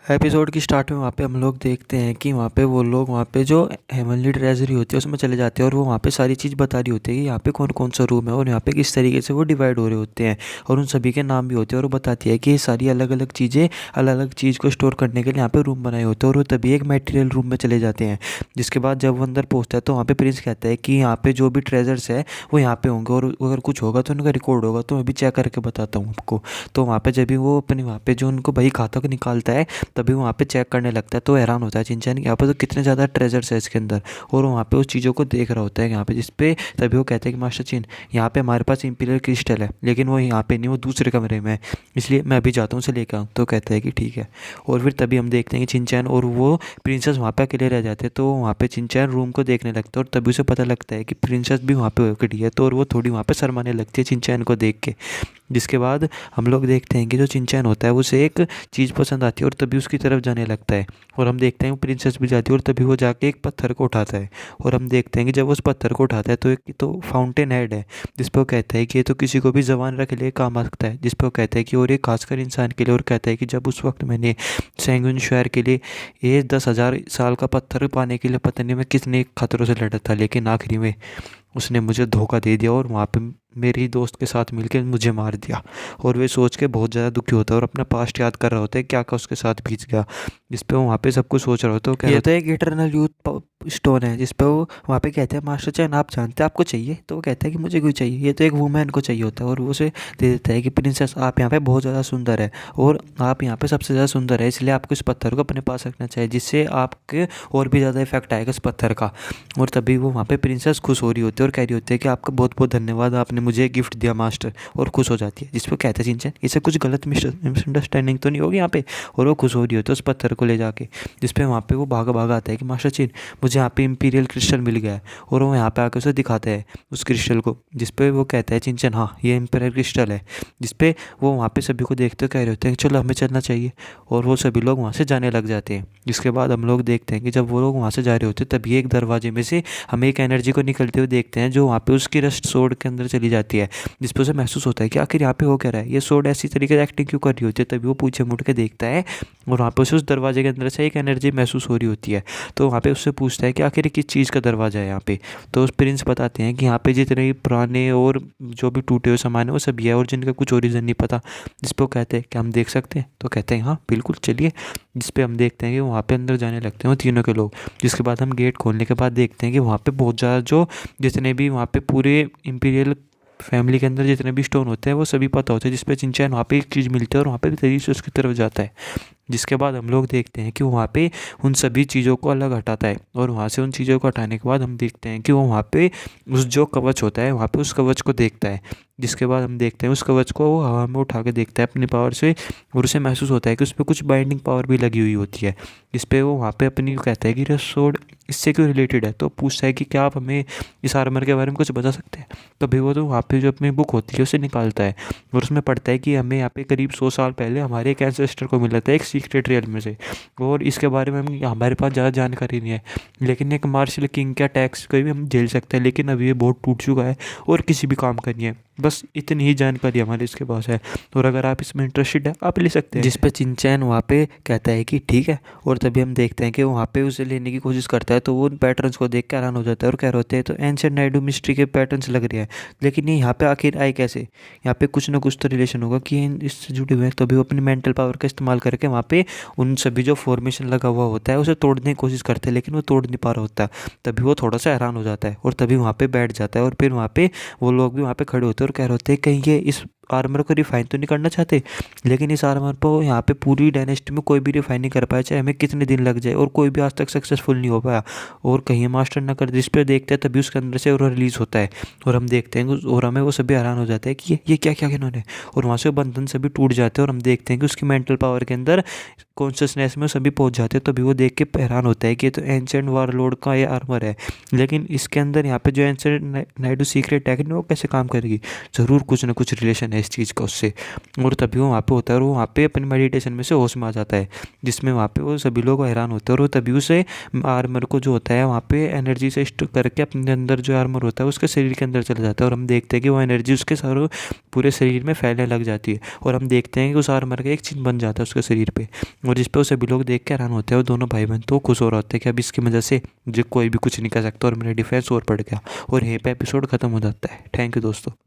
Episode की start में वहाँ पे हम लोग देखते हैं कि वहाँ पे वो लोग वहाँ पे जो हेवनली ट्रेजरी होती है उसमें चले जाते हैं और वो वहाँ पे सारी चीज़ बता रही होती है कि यहाँ पे कौन कौन सा रूम है और यहाँ पे किस तरीके से वो डिवाइड हो रहे होते हैं और उन सभी के नाम भी होते हैं और वो बताती है कि ये सारी अलग अलग चीज़ें अलग अलग चीज़ को स्टोर करने के लिए यहाँ पे रूम बनाए होते हैं और वो तभी एक मटेरियल रूम में चले जाते हैं। जिसके बाद जब वो अंदर पहुँचता है तो वहाँ पे प्रिंस कहता है कि यहाँ पे जो भी ट्रेजर्स है वो यहाँ पे होंगे और अगर कुछ होगा तो उनका रिकॉर्ड होगा तो मैं भी चेक करके बताता हूँ आपको। तो वहाँ पे जब भी वो अपने वहाँ पे जो उनको बही खाता को निकालता है तभी वहाँ पे चेक करने लगता है तो हैरान होता है चिंचैन कि यहाँ पे तो कितने ज़्यादा ट्रेजर्स है इसके अंदर। और वहाँ पे उस चीज़ों को देख रहा होता है यहाँ पे जिस पे तभी वो कहते हैं कि मास्टर चिन यहाँ पे हमारे पास इंपीरियल क्रिस्टल है लेकिन वो यहाँ पे नहीं, वो दूसरे कमरे में है, इसलिए मैं अभी जाता हूँ उसे लेकर आऊँ। तो कहता है कि ठीक है। और फिर तभी हम देखते हैं कि चिंचैन और वो प्रिंसेस वहाँ पे अकेले रह जाते हैं तो वहाँ पे चिंचैन रूम को देखने लगता है और तभी उसे पता लगता है कि प्रिंसेस भी वहाँ पे खड़ी है तो और वो थोड़ी वहाँ पे शर्माने लगती है चिंचैन को देख के। जिसके बाद हम लोग देखते हैं कि जो चिंचैन होता है उसे एक चीज़ पसंद आती है और तभी उसकी तरफ जाने लगता है और हम देखते हैं वो प्रिंसेस भी जाती है और तभी वो जाके एक पत्थर को उठाता है और हम देखते हैं कि जब वो उस पत्थर को उठाता है तो एक तो फाउंटेन हेड है जिस पर वो कहता है कि ये तो किसी को भी जबान रख ले काम आ सकता है, जिस पर वो कहता है कि और ये खासकर इंसान के लिए, और कहता है कि जब उस वक्त मैंने सैंगुन शहर के लिए ये 10,000 साल का पत्थर पाने के लिए पता नहीं मैं कितने खतरों से लड़ा था लेकिन आखिरी में उसने मुझे धोखा दे दिया और वहाँ पे मेरे ही दोस्त के साथ मिलकर मुझे मार दिया। और वे सोच के बहुत ज़्यादा दुखी होता है और अपना पास्ट याद कर रहा होता है क्या क्या उसके साथ बीत गया। जिस पे वो वहाँ पे सब कुछ सोच रहा होता है, वो कह रहा होता है एक इटरनल यूथ स्टोन है जिस पे वो वहाँ पे कहते हैं मास्टर चैन आप जानते हैं आपको चाहिए, तो वो कहता है कि मुझे क्यों चाहिए, ये तो एक वुमेन को चाहिए होता है। और वो उसे दे देता है कि प्रिंसेस आप यहाँ पे बहुत ज़्यादा सुंदर है और आप यहाँ पे सबसे ज़्यादा सुंदर है इसलिए आपको इस पत्थर को अपने पास रखना चाहिए जिससे आपके और भी ज़्यादा इफेक्ट आएगा इस पत्थर का। और तभी वो वहाँ पे प्रिंसेस खुश हो रही होती है और कह रही होती है कि आपका बहुत बहुत धन्यवाद, आपने मुझे गिफ्ट दिया मास्टर, और खुश हो जाती है। जिस पर कहता है चिंचैन इससे कुछ गलत मिसअंडरस्टैंडिंग तो नहीं होगी यहाँ पे, और वो खुश हो रही होती है उस पत्थर को ले जाके। जिस पे वहाँ पे वो भागा भागा आता है कि मास्टर चिन मुझे यहाँ पे इंपीरियल क्रिस्टल मिल गया है, और वो यहाँ पे आकर उसे दिखाता है उस क्रिस्टल को। जिस पे वो कहता है चिंचैन हाँ ये इंपीरियल क्रिस्टल है। जिस पे वो वहाँ पे सभी को देखते हुए कह रहे होते हैं कि चलो हमें चलना चाहिए, और वो सभी लोग वहाँ से जाने लग जाते हैं। जिसके बाद हम लोग देखते हैं कि जब वो लोग वहाँ से जा रहे होते हैं तभी एक दरवाजे में से हमें एक एनर्जी को निकलते हुए देखते हैं जो वहाँ पे उसकी रस्ट सोड के अंदर चली जाती है। जिस पर उसे महसूस होता है कि आखिर यहाँ पे हो क्या रहा है, ये सोड ऐसी तरीके से एक्टिंग क्यों कर रही होती है। तभी वो पीछे मुड़ के देखता है और वहाँ पे उसे उस दरवाजे के अंदर से एक एनर्जी महसूस हो रही होती है। तो वहाँ पे उससे पूछता है कि आखिर ये किस चीज़ का दरवाज़ा है यहाँ पे। तो उस प्रिंस बताते हैं कि यहाँ पे जितने भी पुराने और जो भी टूटे हुए सामान है वो सब ये है और जिनका कुछ ओरिजिन नहीं पता। जिस पे वो कहते हैं कि हम देख सकते हैं, तो कहते हैं हाँ बिल्कुल चलिए। जिस पे हम देखते हैं कि वहाँ पे अंदर जाने लगते हैं वो तीनों के लोग। जिसके बाद हम गेट खोलने के बाद देखते हैं कि वहाँ पे बहुत ज़्यादा जो जितने भी वहाँ पे पूरे इंपीरियल फैमिली के अंदर जितने भी स्टोन होते हैं वो सभी पता होते हैं। जिस पे चिंचैन वहाँ पे एक चीज़ मिलती है और वहाँ पे तेजी से उसकी तरफ जाता है। जिसके बाद हम लोग देखते हैं कि वहाँ पे उन सभी चीज़ों को अलग हटाता है और वहाँ से उन चीज़ों को हटाने के बाद हम देखते हैं कि वो वहाँ पे उस जो कवच होता है वहाँ पे उस कवच को देखता है। जिसके बाद हम देखते हैं उस कवच को वो हवा में उठा के देखता है अपनी पावर से, और उसे महसूस होता है कि उस पर कुछ बाइंडिंग पावर भी लगी हुई होती है। जिस पे वो वहाँ पे अपनी कहता है कि रसोड इससे क्यों रिलेटेड है। तो पूछता है कि क्या आप हमें इस आर्मर के बारे में कुछ बता सकते हैं। तभी वो तो वहाँ पे जो अपनी बुक होती है उसे निकालता है और उसमें पढ़ता है कि हमें यहाँ पे करीब 100 साल पहले हमारे एक एंसेस्टर को मिला था एक सीक्रेट रियल में से, और इसके बारे में हमारे पास ज़्यादा जानकारी नहीं है, लेकिन एक मार्शल किंग का टैक्स को भी हम झेल सकते हैं, लेकिन अभी ये बहुत टूट चुका है और किसी भी काम का नहीं है। बस इतनी ही जानकारी हमारे इसके पास है और अगर आप इसमें इंटरेस्टेड है आप ले सकते हैं। जिस पे चिंचैन वहाँ पे कहता है कि ठीक है, और तभी हम देखते हैं कि वहाँ पे उसे लेने की कोशिश करता है तो वो उन पैटर्न्स को देख के हैरान हो जाता है और कह रहे होते हैं तो एंशिएंट नाइडू मिस्ट्री के पैटर्न्स लग रहे हैं, लेकिन ये यहाँ पे आखिर आए कैसे, यहाँ पे कुछ ना कुछ तो रिलेशन होगा कि इससे जुड़े हुए हैं। तभी वो अपनी मेंटल पावर का इस्तेमाल करके वहाँ पे उन सभी जो फॉर्मेशन लगा हुआ होता है उसे तोड़ने की कोशिश करते हैं, लेकिन वो तोड़ नहीं पा रहा होता। तभी वो थोड़ा सा हैरान हो जाता है और तभी वहाँ पे बैठ जाता है और फिर वहाँ पे वो लोग भी वहाँ पे खड़े होते हैं और कह रहे होते हैं कहीं ये इस आर्मर को रिफाइन तो नहीं करना चाहते, लेकिन इस आर्मर को यहाँ पे पूरी डायनेस्टी में कोई भी रिफाइन नहीं कर पाया, चाहे हमें कितने दिन लग जाए, और कोई भी आज तक सक्सेसफुल नहीं हो पाया, और कहीं मास्टर ना कर। जिस पे देखते हैं तभी उसके अंदर से और रिलीज होता है और हम देखते हैं और हमें वो सभी हैरान हो जाते हैं कि ये क्या क्या इन्होंने, और वहाँ से बंधन सभी टूट जाते हैं और हम देखते हैं कि उसकी मेंटल पावर के अंदर कॉन्शियसनेस में सभी पहुंच जाते हैं। तभी वो देख के हैरान होता है कि ये तो एंशिएंट वारलॉर्ड का ये आर्मर है, लेकिन इसके अंदर यहाँ पे जो एंशिएंट नाइडू सीक्रेट टेक है वो कैसे काम करेगी, ज़रूर कुछ ना कुछ रिलेशन है। है इस चीज़ का उससे। और तभी वो वहाँ पे होता है और वो वहाँ पे अपनी मेडिटेशन में से होश में आ जाता है, जिसमें वहाँ पे वो सभी लोग हैरान होते हैं। और वो तभी उसे आर्मर को जो होता है वहाँ पे एनर्जी से करके अपने अंदर जो आर्मर होता है उसके शरीर के अंदर चला जाता है। और हम देखते हैं कि वो एनर्जी उसके सारे पूरे शरीर में फैलने लग जाती है। और हम देखते हैं कि उस आर्मर का एक चिन्ह बन जाता है उसके शरीर पे, और जिस पे वो सभी लोग देख के हैरान होते हैं। और दोनों भाई बहन तो खुश हो रहे होते हैं कि अब इसकी वजह से मुझे कोई भी कुछ नहीं कर सकता और मेरा डिफेंस और बढ़ गया। और यहीं पे एपिसोड खत्म हो जाता है। थैंक यू दोस्तों।